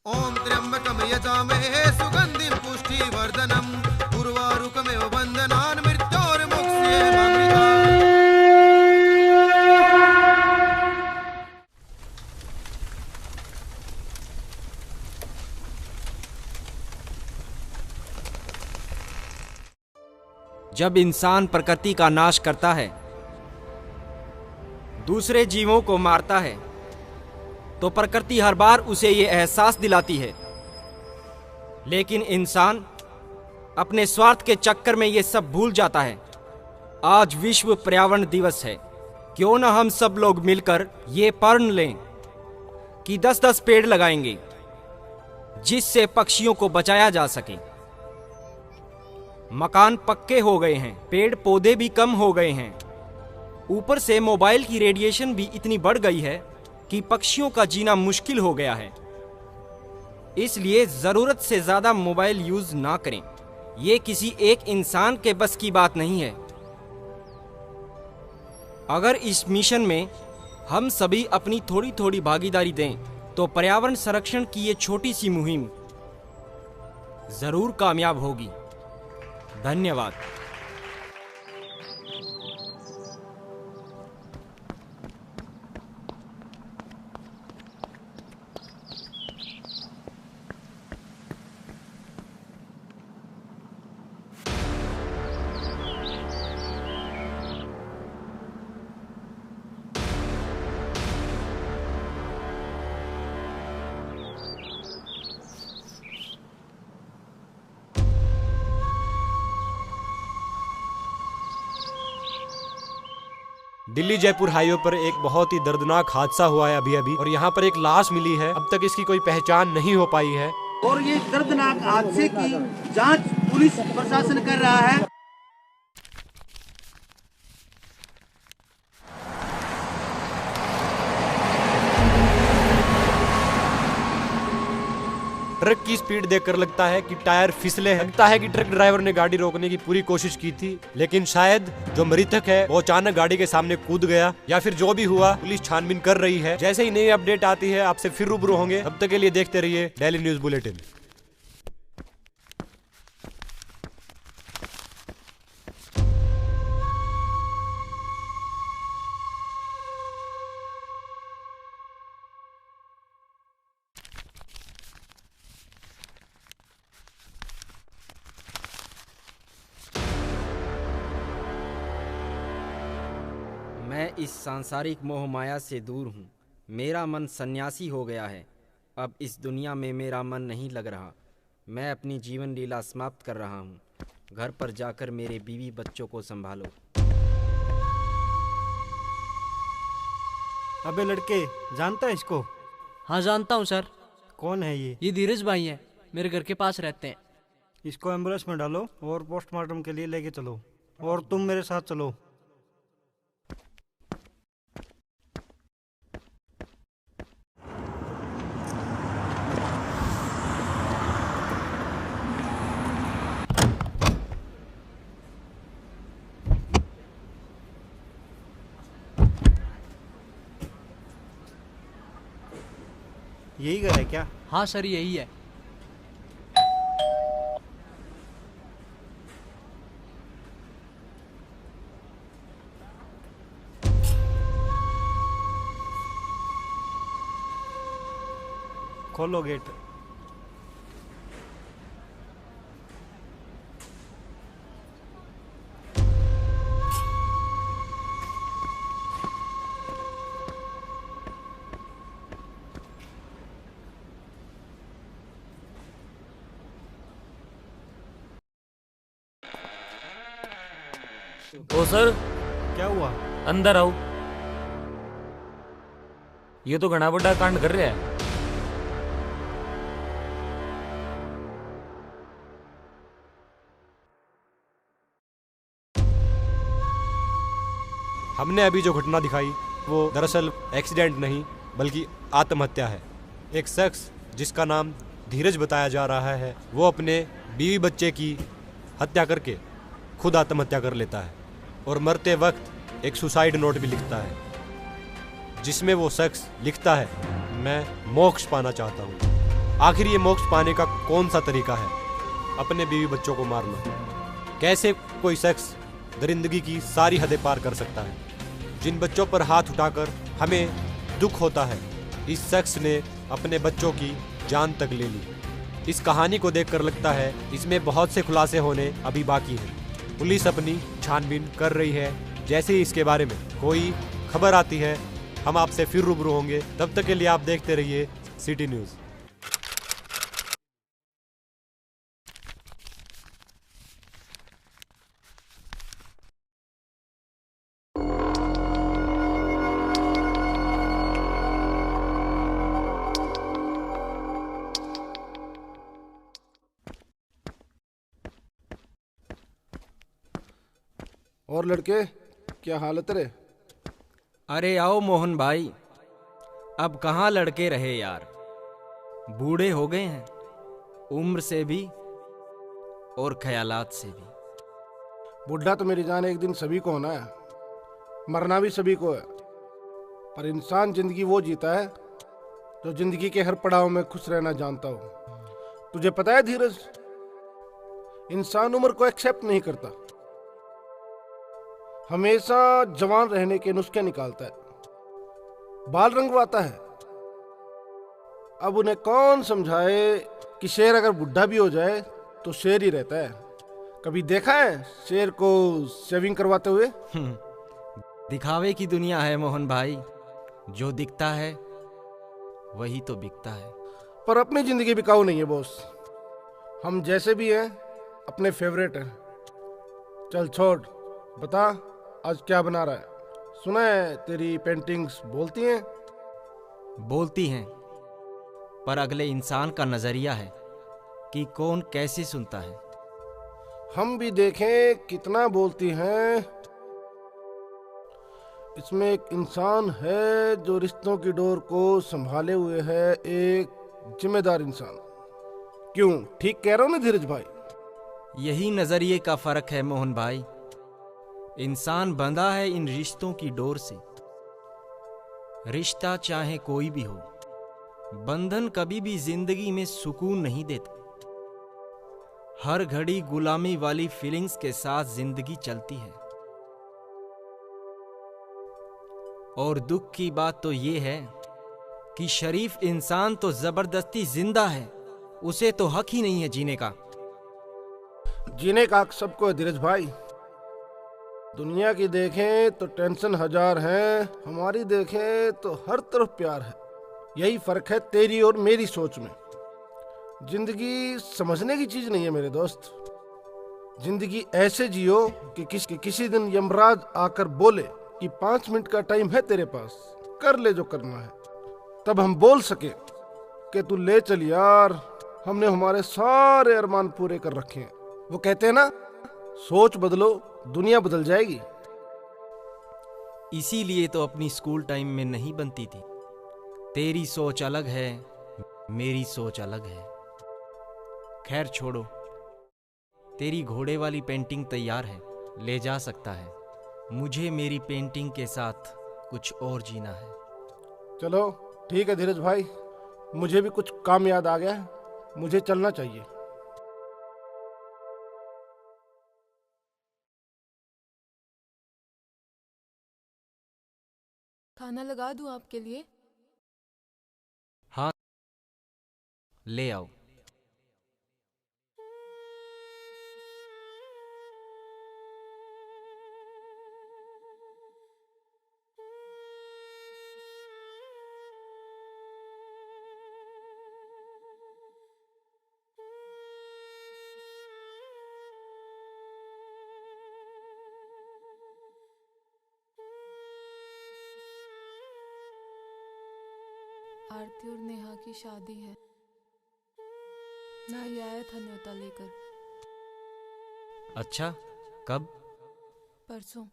ओम त्र्यंबकम यजामहे सुगंधिं पुष्टिवर्धनम् उर्वारुकमेव बन्धनान् मृत्योर्मुक्ष्येमामृतात्। जब इंसान प्रकृति का नाश करता है, दूसरे जीवों को मारता है, तो प्रकृति हर बार उसे ये एहसास दिलाती है। लेकिन इंसान अपने स्वार्थ के चक्कर में ये सब भूल जाता है। आज विश्व पर्यावरण दिवस है। क्यों न हम सब लोग मिलकर ये प्रण लें कि 10-10 पेड़ लगाएंगे, जिससे पक्षियों को बचाया जा सके। मकान पक्के हो गए हैं, पेड़ पौधे भी कम हो गए हैं, ऊपर से मोबाइल की रेडिएशन भी इतनी बढ़ गई है कि पक्षियों का जीना मुश्किल हो गया है। इसलिए जरूरत से ज्यादा मोबाइल यूज ना करें। ये किसी एक इंसान के बस की बात नहीं है। अगर इस मिशन में हम सभी अपनी थोड़ी थोड़ी भागीदारी दें, तो पर्यावरण संरक्षण की ये छोटी सी मुहिम जरूर कामयाब होगी। धन्यवाद। दिल्ली जयपुर हाईवे पर एक बहुत ही दर्दनाक हादसा हुआ है अभी और यहाँ पर एक लाश मिली है। अब तक इसकी कोई पहचान नहीं हो पाई है और ये दर्दनाक हादसे की जांच पुलिस प्रशासन कर रहा है। ट्रक की स्पीड देखकर लगता है कि टायर फिसले हैं। लगता है कि ट्रक ड्राइवर ने गाड़ी रोकने की पूरी कोशिश की थी, लेकिन शायद जो मृतक है वो अचानक गाड़ी के सामने कूद गया, या फिर जो भी हुआ पुलिस छानबीन कर रही है। जैसे ही नई अपडेट आती है आपसे फिर रूबरू होंगे। तब तक के लिए देखते रहिए डेली न्यूज बुलेटिन। मैं इस सांसारिक मोह माया से दूर हूँ। मेरा मन सन्यासी हो गया है। अब इस दुनिया में मेरा मन नहीं लग रहा। मैं अपनी जीवन लीला समाप्त कर रहा हूँ। घर पर जाकर मेरे बीवी बच्चों को संभालो। अबे लड़के, जानता है इसको? हाँ जानता हूँ सर। कौन है ये? ये धीरज भाई हैं, मेरे घर के पास रहते हैं। इसको एम्बुलेंस में डालो और पोस्टमार्टम के लिए लेके चलो, और तुम मेरे साथ चलो। यही घर है क्या? हाँ सर यही है। खोलो गेट। ओ सर, क्या हुआ? अंदर आओ। ये तो घना बड़ा कांड कर रहा है। हमने अभी जो घटना दिखाई वो दरअसल एक्सीडेंट नहीं बल्कि आत्महत्या है। एक शख्स जिसका नाम धीरज बताया जा रहा है, वो अपने बीवी बच्चे की हत्या करके खुद आत्महत्या कर लेता है और मरते वक्त एक सुसाइड नोट भी लिखता है, जिसमें वो शख्स लिखता है, मैं मोक्ष पाना चाहता हूँ। आखिर ये मोक्ष पाने का कौन सा तरीका है? अपने बीवी बच्चों को मारना। कैसे कोई शख्स दरिंदगी की सारी हदें पार कर सकता है? जिन बच्चों पर हाथ उठाकर हमें दुख होता है, इस शख्स ने अपने बच्चों की जान तक ले ली। इस कहानी को देखकर लगता है इसमें बहुत से खुलासे होने अभी बाकी हैं। पुलिस अपनी छानबीन कर रही है। जैसे ही इसके बारे में कोई खबर आती है हम आपसे फिर रूबरू होंगे। तब तक के लिए आप देखते रहिए सिटी न्यूज़। और लड़के, क्या हालत रे? अरे आओ मोहन भाई, अब कहाँ लड़के रहे यार, बूढ़े हो गए हैं, उम्र से भी और ख्यालात से भी। बुढ़ा तो मेरी जान एक दिन सभी को होना है, मरना भी सभी को है, पर इंसान जिंदगी वो जीता है जो जिंदगी के हर पड़ाव में खुश रहना जानता हो। तुझे पता है धीरज, इंसान उम्र को एक्सेप्ट नहीं करता, हमेशा जवान रहने के नुस्खे निकालता है, बाल रंगवाता है। अब उन्हें कौन समझाए कि शेर अगर बुढ़ा भी हो जाए तो शेर ही रहता है। कभी देखा है शेर को शेविंग करवाते हुए? दिखावे की दुनिया है मोहन भाई, जो दिखता है वही तो बिकता है। पर अपनी जिंदगी बिकाऊ नहीं है बॉस, हम जैसे भी हैं अपने फेवरेट हैं। चल छोड़, बता आज क्या बना रहा है? सुना है तेरी पेंटिंग्स बोलती हैं। बोलती हैं, पर अगले इंसान का नजरिया है कि कौन कैसे सुनता है। हम भी देखें कितना बोलती हैं। इसमें एक इंसान है जो रिश्तों की डोर को संभाले हुए है, एक जिम्मेदार इंसान। क्यों, ठीक कह रहा हूं ना धीरज भाई? यही नजरिए का फर्क है मोहन भाई। इंसान बंधा है इन रिश्तों की डोर से। रिश्ता चाहे कोई भी हो, बंधन कभी भी जिंदगी में सुकून नहीं देता। हर घड़ी गुलामी वाली फीलिंग्स के साथ जिंदगी चलती है। और दुख की बात तो ये है कि शरीफ इंसान तो जबरदस्ती जिंदा है, उसे तो हक ही नहीं है जीने का। जीने का हक सबको है धीरज भाई। दुनिया की देखें तो टेंशन हजार है, हमारी देखें तो हर तरफ प्यार है। यही फर्क है तेरी और मेरी सोच में। जिंदगी समझने की चीज नहीं है मेरे दोस्त। जिंदगी ऐसे जियो कि किसी दिन यमराज आकर बोले कि 5 मिनट का टाइम है तेरे पास, कर ले जो करना है। तब हम बोल सके कि तू ले चल यार, हमने हमारे सारे अरमान पूरे कर रखे हैं। वो कहते हैं ना, सोच बदलो दुनिया बदल जाएगी। इसीलिए तो अपनी स्कूल टाइम में नहीं बनती थी। तेरी सोच अलग है, मेरी सोच अलग है। खैर छोड़ो, तेरी घोड़े वाली पेंटिंग तैयार है, ले जा सकता है। मुझे मेरी पेंटिंग के साथ कुछ और जीना है। चलो ठीक है धीरज भाई, मुझे भी कुछ काम याद आ गया है, मुझे चलना चाहिए। खाना लगा दूं आपके लिए? हाँ, ले आओ। आरती और नेहा की शादी है। ना ही आया था न्योता लेकर। अच्छा, कब? परसों।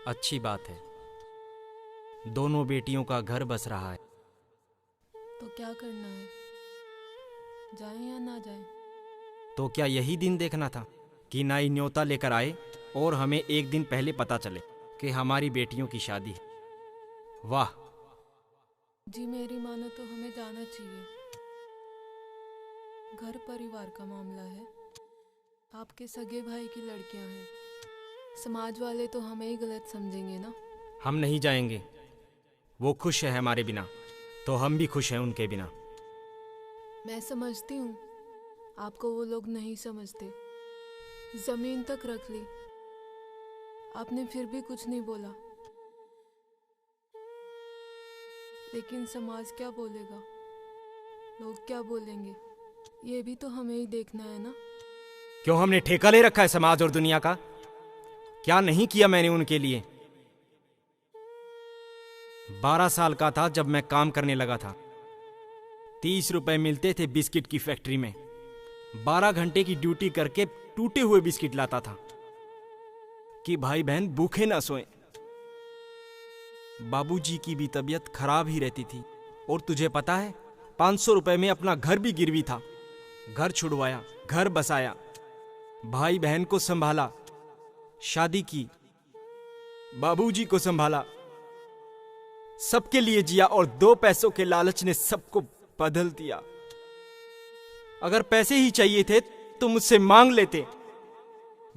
अच्छी बात है, दोनों बेटियों का घर बस रहा है। तो क्या करना है, जाएं या ना जाएं? तो क्या यही दिन देखना था कि नाई न्योता लेकर आए और हमें एक दिन पहले पता चले कि हमारी बेटियों की शादी है? वाह, जी मेरी मानो तो हमें जाना चाहिए। घर परिवार का मामला है। आपके सगे भाई की लड़कियां हैं। समाज वाले तो हमें ही गलत समझेंगे ना। हम नहीं जाएंगे। वो खुश है हमारे बिना, तो हम भी खुश हैं उनके बिना। मैं समझती हूँ आपको वो लोग नहीं समझते। जमीन तक रख ली, आपने फिर भी कुछ नहीं बोला। लेकिन समाज क्या बोलेगा, लोग क्या बोलेंगे, ये भी तो हमें ही देखना है ना। क्यों हमने ठेका ले रखा है समाज और दुनिया का? क्या नहीं किया मैंने उनके लिए? 12 साल का था जब मैं काम करने लगा था। 30 रुपए मिलते थे बिस्किट की फैक्ट्री में। 12 घंटे की ड्यूटी करके टूटे हुए बिस्किट लाता था कि भाई बहन भूखे ना सोएं। बाबूजी की भी तबीयत खराब ही रहती थी। और तुझे पता है 500 रुपए में अपना घर भी गिरवी था। घर छुड़वाया, घर बसाया, भाई बहन को संभाला, शादी की, बाबूजी को संभाला, सबके लिए जिया और 2 पैसों के लालच ने सबको बदल दिया। अगर पैसे ही चाहिए थे तो मुझसे मांग लेते।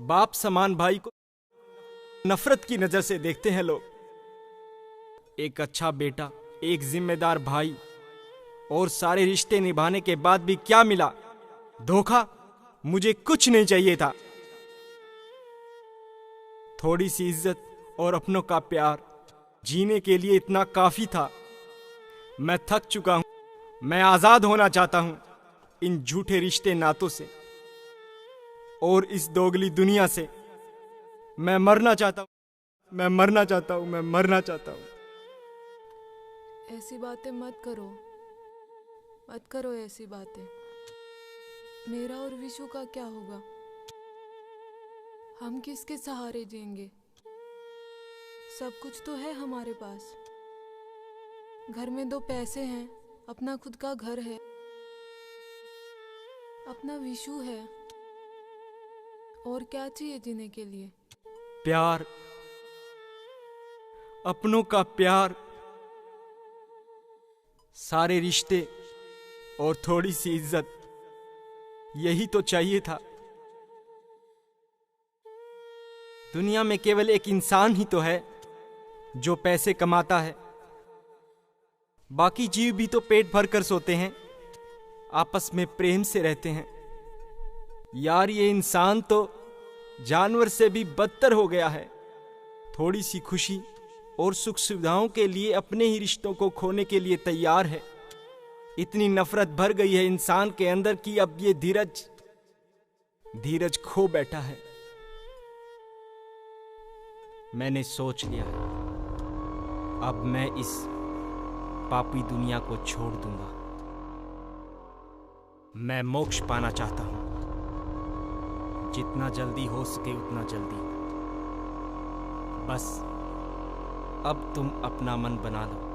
बाप समान भाई को नफरत की नजर से देखते हैं लोग। एक अच्छा बेटा, एक जिम्मेदार भाई, और सारे रिश्ते निभाने के बाद भी क्या मिला? धोखा। मुझे कुछ नहीं चाहिए था। थोड़ी सी इज्जत और अपनों का प्यार जीने के लिए इतना काफी था। मैं थक चुका हूं। मैं आजाद होना चाहता हूं इन झूठे रिश्ते नातों से और इस दोगली दुनिया से। मैं मरना चाहता हूं, मैं मरना चाहता हूं, मैं मरना चाहता हूं। ऐसी बातें मत करो, मत करो ऐसी बातें। मेरा और विशु का क्या होगा? हम किसके सहारे जिएंगे? सब कुछ तो है हमारे पास। घर में 2 पैसे हैं, अपना खुद का घर है, अपना विशु है। और क्या चाहिए जीने के लिए? प्यार, अपनों का प्यार, सारे रिश्ते और थोड़ी सी इज्जत, यही तो चाहिए था। दुनिया में केवल एक इंसान ही तो है जो पैसे कमाता है। बाकी जीव भी तो पेट भर कर सोते हैं, आपस में प्रेम से रहते हैं। यार ये इंसान तो जानवर से भी बदतर हो गया है। थोड़ी सी खुशी और सुख सुविधाओं के लिए अपने ही रिश्तों को खोने के लिए तैयार है। इतनी नफरत भर गई है इंसान के अंदर कि अब ये धीरज खो बैठा है। मैंने सोच लिया है, अब मैं इस पापी दुनिया को छोड़ दूंगा। मैं मोक्ष पाना चाहता हूं, जितना जल्दी हो सके उतना जल्दी। बस अब तुम अपना मन बना लो।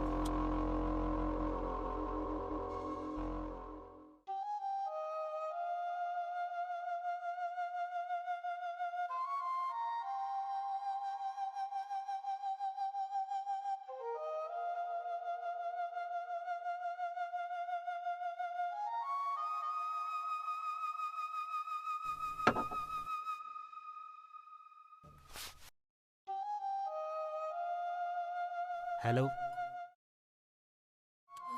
हेलो,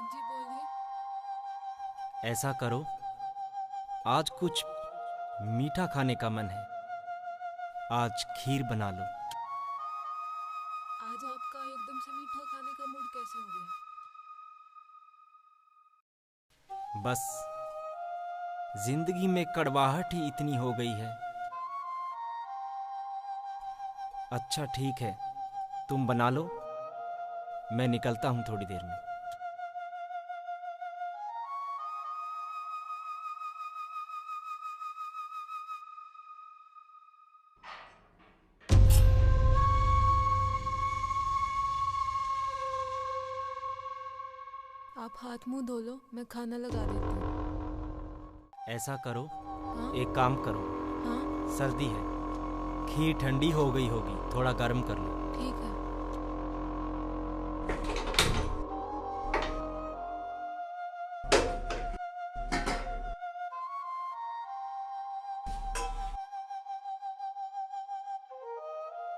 जी बोलिए। ऐसा करो, आज कुछ मीठा खाने का मन है। आज खीर बना लो। आज आपका एकदम से मीठा खाने का मूड कैसे हो गया? बस जिंदगी में कड़वाहट ही इतनी हो गई है। अच्छा ठीक है, तुम बना लो, मैं निकलता हूं थोड़ी देर में। आप हाथ मुंह धो लो, मैं खाना लगा देती हूँ। ऐसा करो, हाँ? एक काम करो, हाँ? सर्दी है, खीर ठंडी हो गई होगी, थोड़ा गर्म कर लो। ठीक है।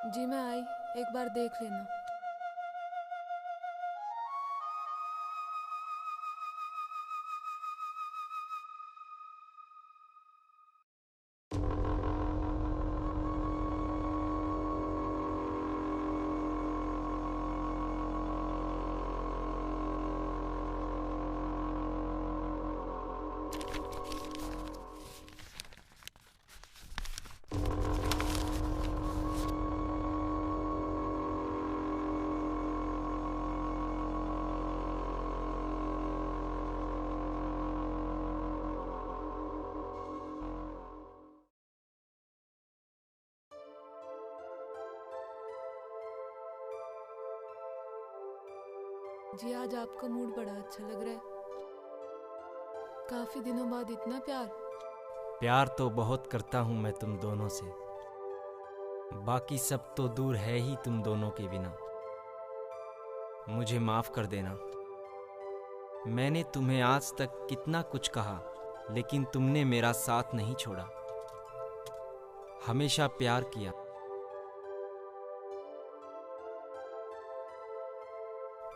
जी मैं आई, एक बार देख लेना। जी आज आपका मूड बड़ा अच्छा लग रहा है। काफी दिनों बाद इतना प्यार। प्यार तो बहुत करता हूँ मैं तुम दोनों से, बाकी सब तो दूर है ही तुम दोनों के बिना। मुझे माफ कर देना। मैंने तुम्हें आज तक कितना कुछ कहा, लेकिन तुमने मेरा साथ नहीं छोड़ा। हमेशा प्यार किया।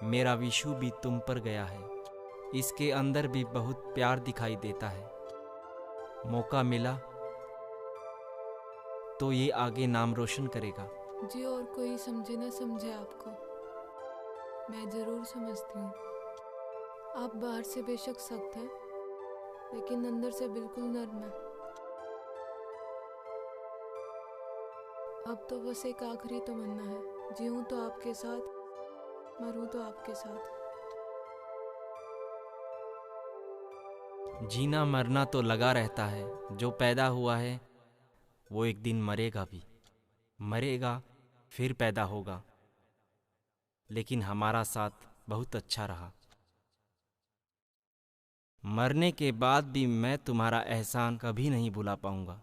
मेरा विशु भी तुम पर गया है। इसके अंदर भी बहुत प्यार दिखाई देता है। मौका मिला तो ये आगे नाम रोशन करेगा। जी और कोई समझे ना समझे आपको, मैं जरूर समझती हूँ। आप बाहर से बेशक सख्त हैं, लेकिन अंदर से बिल्कुल नर्म है। अब तो बस एक आखिरी तमन्ना है, जीऊँ तो आपके साथ, मरूं तो आपके साथ। जीना मरना तो लगा रहता है। जो पैदा हुआ है वो एक दिन मरेगा भी। मरेगा फिर पैदा होगा। लेकिन हमारा साथ बहुत अच्छा रहा। मरने के बाद भी मैं तुम्हारा एहसान कभी नहीं भुला पाऊंगा।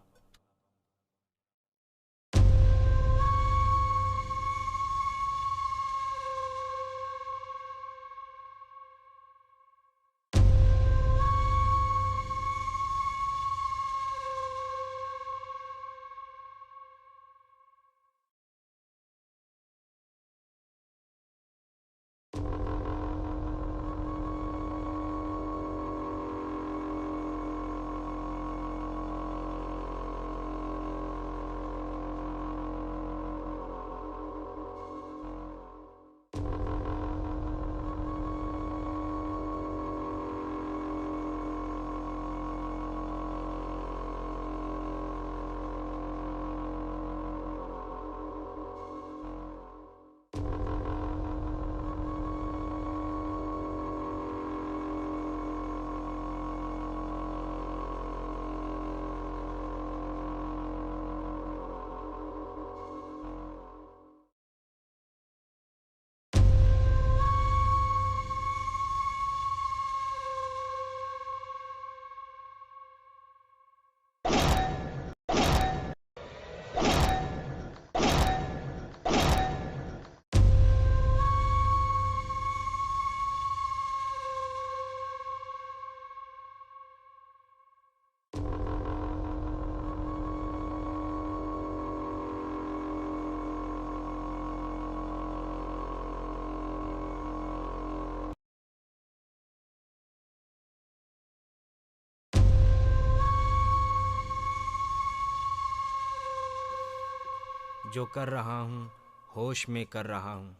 जो कर रहा हूँ होश में कर रहा हूँ।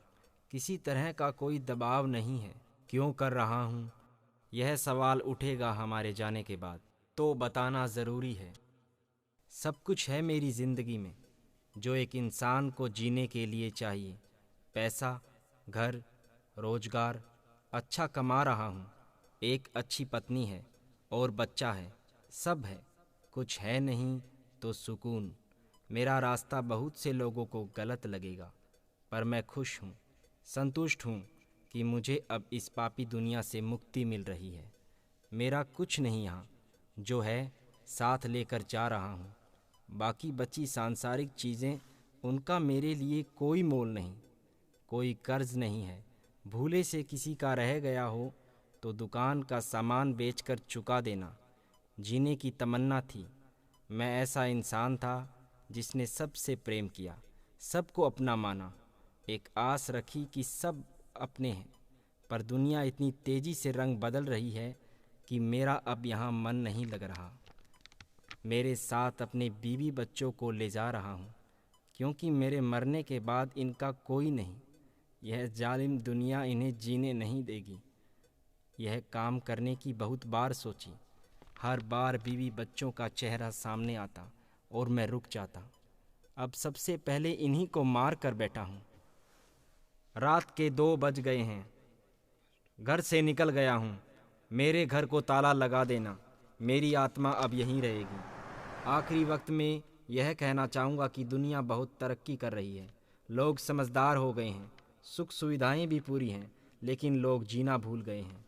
किसी तरह का कोई दबाव नहीं है। क्यों कर रहा हूँ यह सवाल उठेगा हमारे जाने के बाद, तो बताना ज़रूरी है। सब कुछ है मेरी ज़िंदगी में जो एक इंसान को जीने के लिए चाहिए। पैसा, घर, रोजगार, अच्छा कमा रहा हूँ, एक अच्छी पत्नी है और बच्चा है, सब है। कुछ है नहीं तो सुकून। मेरा रास्ता बहुत से लोगों को गलत लगेगा, पर मैं खुश हूँ, संतुष्ट हूँ कि मुझे अब इस पापी दुनिया से मुक्ति मिल रही है। मेरा कुछ नहीं यहाँ, जो है साथ लेकर जा रहा हूँ। बाकी बची सांसारिक चीज़ें, उनका मेरे लिए कोई मोल नहीं। कोई कर्ज नहीं है। भूले से किसी का रह गया हो तो दुकान का सामान बेचकर चुका देना। जीने की तमन्ना थी। मैं ऐसा इंसान था जिसने सबसे प्रेम किया, सबको अपना माना, एक आस रखी कि सब अपने हैं। पर दुनिया इतनी तेज़ी से रंग बदल रही है कि मेरा अब यहाँ मन नहीं लग रहा। मेरे साथ अपने बीवी बच्चों को ले जा रहा हूँ, क्योंकि मेरे मरने के बाद इनका कोई नहीं। यह जालिम दुनिया इन्हें जीने नहीं देगी। यह काम करने की बहुत बार सोची। हर बार बीवी बच्चों का चेहरा सामने आता और मैं रुक जाता। अब सबसे पहले इन्हीं को मार कर बैठा हूँ। रात के 2 बज गए हैं। घर से निकल गया हूँ। मेरे घर को ताला लगा देना। मेरी आत्मा अब यहीं रहेगी। आखिरी वक्त में यह कहना चाहूँगा कि दुनिया बहुत तरक्की कर रही है। लोग समझदार हो गए हैं, सुख सुविधाएं भी पूरी हैं, लेकिन लोग जीना भूल गए हैं।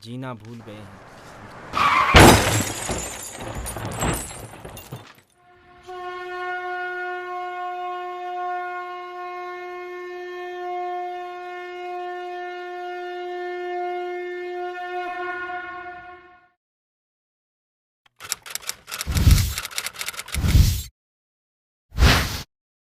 जीना भूल गए हैं।